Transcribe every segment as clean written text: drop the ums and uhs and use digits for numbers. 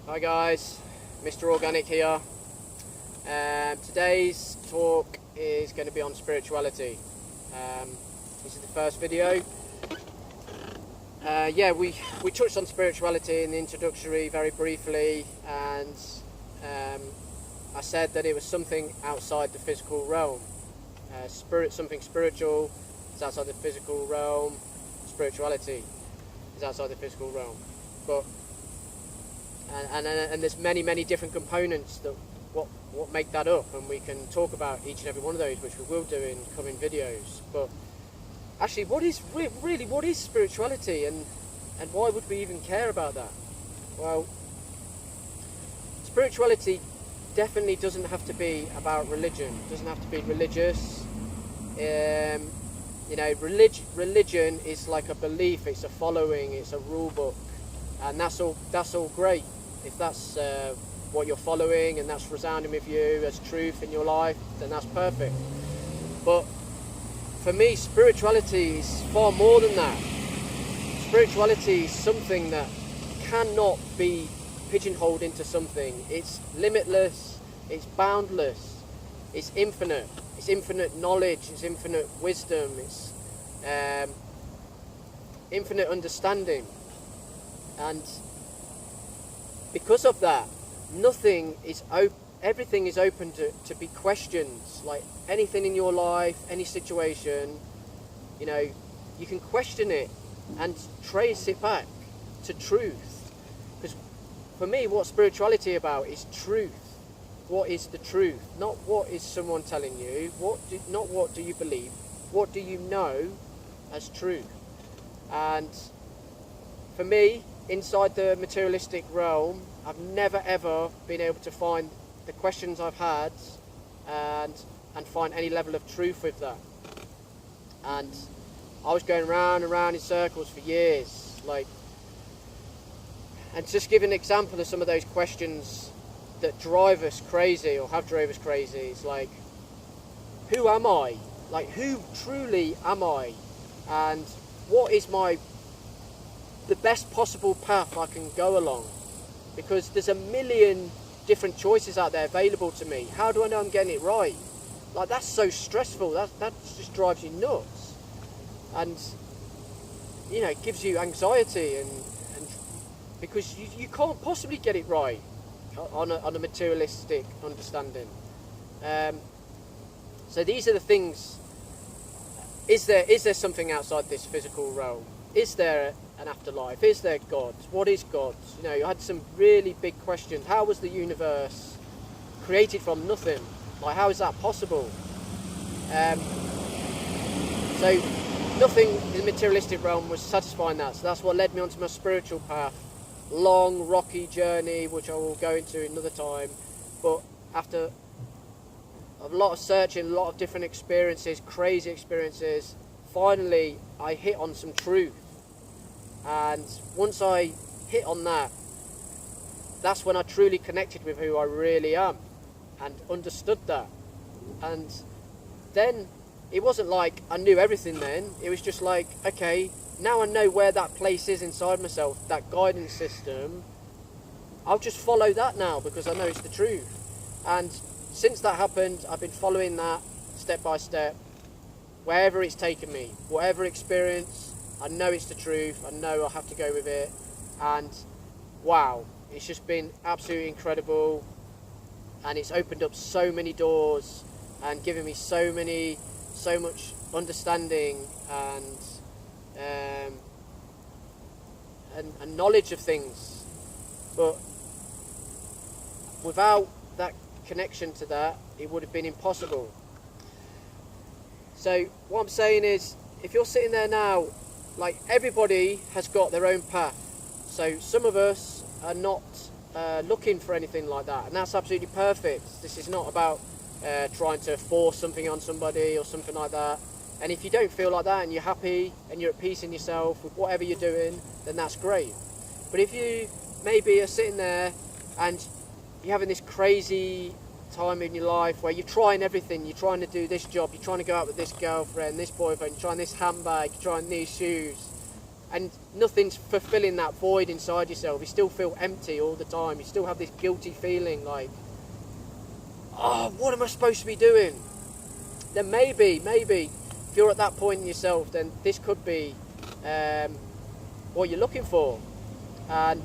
Hi guys, Mr. Organic here. Today's talk is going to be on spirituality. This is the first video. We touched on spirituality in the introductory very briefly, and I said that it was something outside the physical realm. Something spiritual is outside the physical realm. Spirituality is outside the physical realm. But and there's many different components that what make that up, and we can talk about each and every one of those, which we will do in coming videos. But actually, what is spirituality, and why would we even care about that? Well, spirituality definitely doesn't have to be about religion. It doesn't have to be religious. Religion is like a belief, it's a following, it's a rule book, and that's all great. If that's what you're following and that's resounding with you as truth in your life, then that's perfect. But for me, spirituality is far more than that. Spirituality is something that cannot be pigeonholed into something. It's limitless, it's boundless, it's infinite. It's infinite knowledge, it's infinite wisdom, it's infinite understanding. And because of that, everything is open to be questioned. Like anything in your life, any situation, you can question it and trace it back to truth. Because for me, what spirituality about is truth. What is the truth? Not what is someone telling you, not what do you believe, what do you know as truth. And for me, inside the materialistic realm, I've never ever been able to find the questions I've had and find any level of truth with that. And I was going round and round in circles for years. And just give an example of some of those questions that drive us crazy, or have drove us crazy. It's like, who am I? Like, who truly am I? And what is the best possible path I can go along? Because there's a million different choices out there available to me. How do I know I'm getting it right? Like, that's so stressful. That just drives you nuts. And it gives you anxiety, and because you can't possibly get it right on a materialistic understanding. So these are the things. Is there something outside this physical realm? Is there an afterlife? Is there God? What is God? You had some really big questions. How was the universe created from nothing? Like, how is that possible? So nothing in the materialistic realm was satisfying that. So that's what led me onto my spiritual path. Long, rocky journey, which I will go into another time. But after a lot of searching, a lot of different experiences, crazy experiences, finally I hit on some truth. And once I hit on that, that's when I truly connected with who I really am and understood that. And then it wasn't like I knew everything then. It was just like, okay, now I know where that place is inside myself, that guidance system. I'll just follow that now because I know it's the truth. And since that happened, I've been following that step by step, wherever it's taken me, whatever experience. I know it's the truth, I know I have to go with it, and wow, it's just been absolutely incredible, and it's opened up so many doors and given me so much understanding and knowledge of things. But without that connection to that, it would have been impossible. So what I'm saying is, if you're sitting there now, like, everybody has got their own path. So some of us are not looking for anything like that, and that's absolutely perfect. This is not about trying to force something on somebody or something like that. And if you don't feel like that and you're happy and you're at peace in yourself with whatever you're doing, then that's great. But if you maybe are sitting there and you're having this crazy time in your life where you're trying everything, you're trying to do this job, you're trying to go out with this girlfriend, this boyfriend, you're trying this handbag, you're trying these shoes, and nothing's fulfilling that void inside yourself. You still feel empty all the time. You still have this guilty feeling like, oh, what am I supposed to be doing? Then maybe if you're at that point in yourself, then this could be what you're looking for. And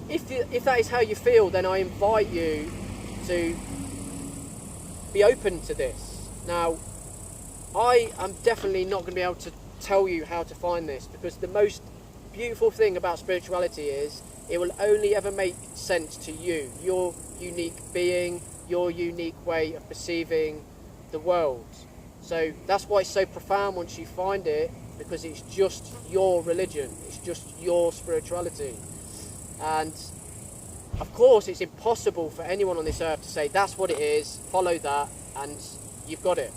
if that is how you feel, then I invite you to be open to this. Now, I am definitely not going to be able to tell you how to find this, because the most beautiful thing about spirituality is it will only ever make sense to you, your unique being, your unique way of perceiving the world. So that's why it's so profound once you find it, because it's just your religion, it's just your spirituality. And of course it's impossible for anyone on this earth to say that's what it is, follow that and you've got it.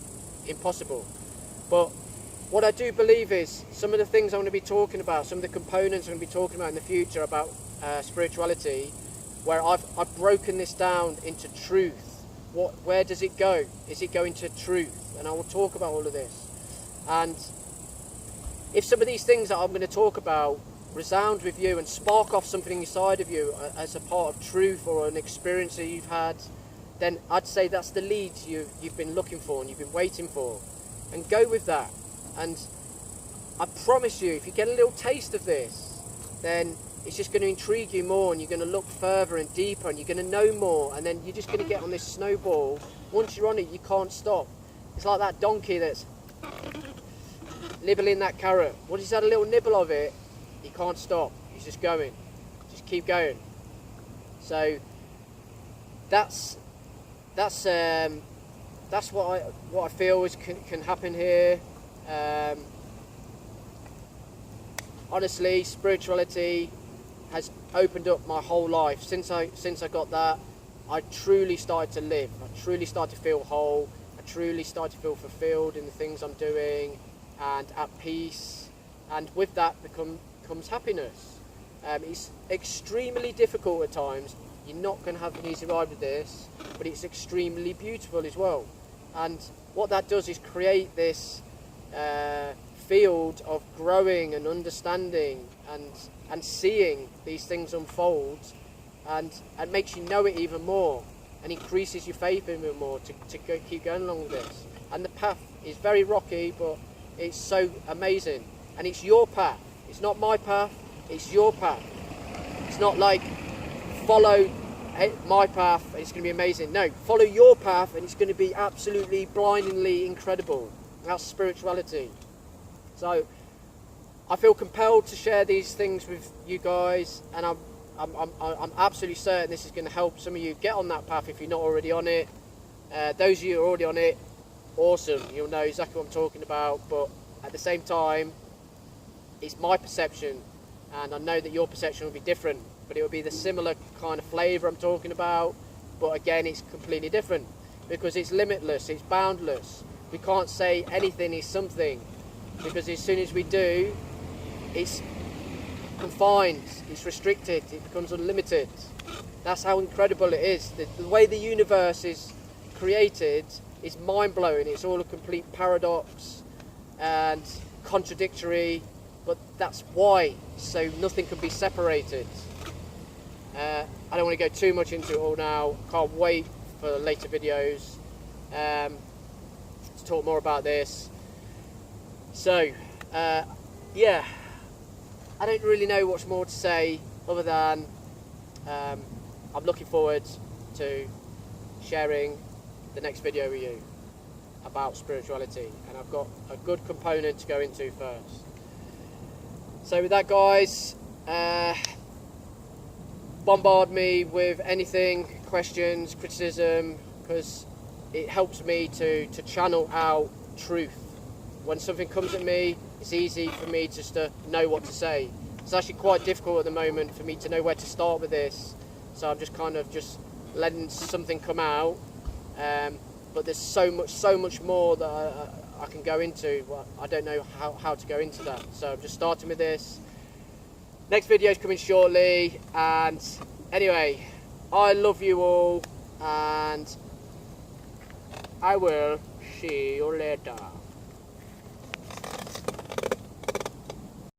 Impossible. But what I do believe is some of the things I'm going to be talking about, some of the components I'm going to be talking about in the future about spirituality, where I've broken this down into truth. Where does it go? Is it going to truth? And I will talk about all of this. And if some of these things that I'm going to talk about resound with you and spark off something inside of you as a part of truth or an experience that you've had, then I'd say that's the lead you've been looking for and you've been waiting for. And go with that. And I promise you, if you get a little taste of this, then it's just going to intrigue you more, and you're going to look further and deeper, and you're going to know more, and then you're just going to get on this snowball. Once you're on it, you can't stop. It's like that donkey that's nibbling that carrot. Once he's had a little nibble of it, he can't stop. He's just going. Just keep going. So that's what I feel can happen here. Honestly, spirituality has opened up my whole life. Since I got that, I truly started to live. I truly started to feel whole. I truly started to feel fulfilled in the things I'm doing and at peace. And with that comes happiness. It's extremely difficult at times. You're not going to have an easy ride with this, but it's extremely beautiful as well. And what that does is create this field of growing and understanding and seeing these things unfold, and makes you know it even more and increases your faith even more to keep going along with this. And the path is very rocky, but it's so amazing. And it's your path. It's not my path, it's your path. It's not like follow my path and it's going to be amazing. No, follow your path and it's going to be absolutely blindingly incredible. That's spirituality. So I feel compelled to share these things with you guys, and I'm absolutely certain this is going to help some of you get on that path if you're not already on it. Those of you who are already on it, awesome, you'll know exactly what I'm talking about. But at the same time, it's my perception, and I know that your perception will be different, but it will be the similar kind of flavour I'm talking about. But again, it's completely different because it's limitless, it's boundless. We can't say anything is something, because as soon as we do, it's confined, it's restricted, it becomes unlimited. That's how incredible it is. The way the universe is created is mind-blowing. It's all a complete paradox and contradictory, but that's why, so nothing can be separated. I don't want to go too much into it all now. Can't wait for later videos to talk more about this. So yeah, I don't really know what's more to say other than I'm looking forward to sharing the next video with you about spirituality, and I've got a good component to go into first. So with that, guys, bombard me with anything, questions, criticism, because it helps me to channel out truth. When something comes at me, it's easy for me just to know what to say. It's actually quite difficult at the moment for me to know where to start with this, so I'm just kind of just letting something come out, but there's so much more that I can go into. Well, I don't know how to go into that, so I'm just starting with this. Next video is coming shortly, and anyway, I love you all, and I will see you later.